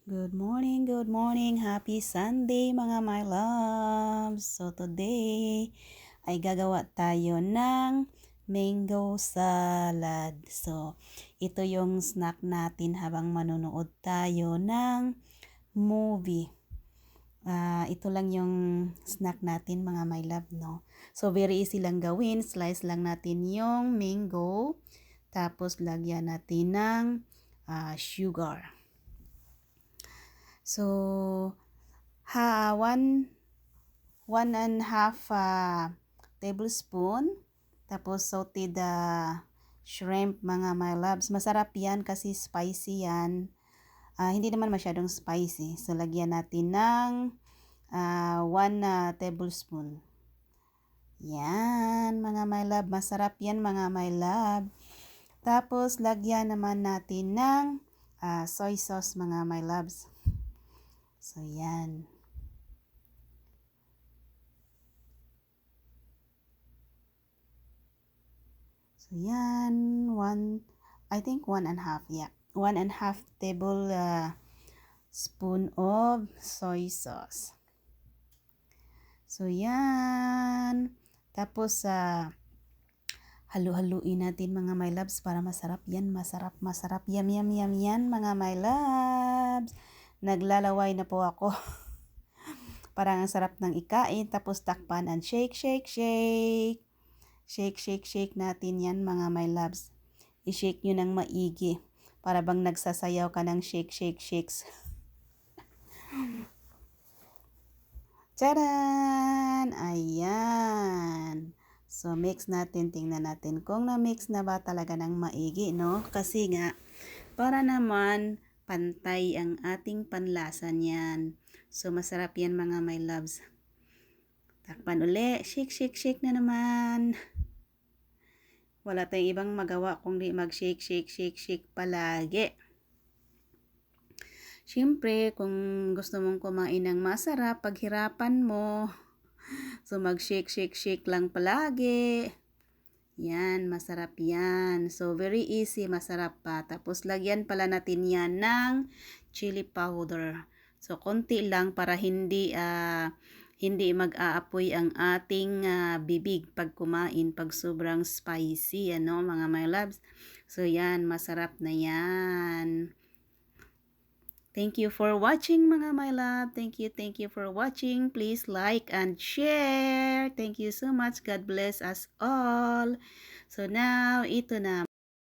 Good morning, happy Sunday mga my loves. So today ay gagawa tayo ng mango salad. So ito yung snack natin habang manonood tayo ng movie. Ito lang yung snack natin mga my love, no? So very easy lang gawin, slice lang natin yung mango, tapos lagyan natin ng sugar. So, one and half tablespoon. Tapos, sauteed shrimp, mga my loves. Masarap yan kasi spicy yan. Hindi naman masyadong spicy. So, lagyan natin ng 1 tablespoon. Yan, mga my love. Masarap yan, mga my love. Tapos, lagyan naman natin ng soy sauce, mga my loves. So, yan. So, yan. I think 1.5. Yeah. 1.5 table spoon of soy sauce. So, yan. Tapos, halu-haluin natin mga my loves para masarap yan. Masarap. Yum, yum, yum yan mga my loves. Naglalaway na po ako. Parang ang sarap ng ikain. Tapos takpan and shake, shake, shake. Shake, shake, shake natin yan mga my loves. I-shake nyo ng maigi. Para bang nagsasayaw ka ng shake, shake, shakes. Charan! Ayan. So, mix natin. Tingnan natin kung na-mix na ba talaga ng maigi, no? Kasi nga, para naman pantay ang ating panlasa niyan. So, masarap yan mga my loves. Takpan uli. Shake, shake, shake na naman. Wala tayong ibang magawa kundi mag-shake, shake, shake, shake palagi. Siyempre, kung gusto mong kumain ng masarap, paghirapan mo. So, mag-shake, shake, shake lang palagi. Yan, masarap yan. So, very easy, masarap pa. Tapos, lagyan pala natin yan ng chili powder. So, konti lang para hindi mag-aapoy ang ating bibig pag kumain, pag sobrang spicy, ano, mga my loves. So, yan, masarap na yan. Thank you for watching mga my love. Thank you for watching. Please like and share. Thank you so much. God bless us all. So now, ito na.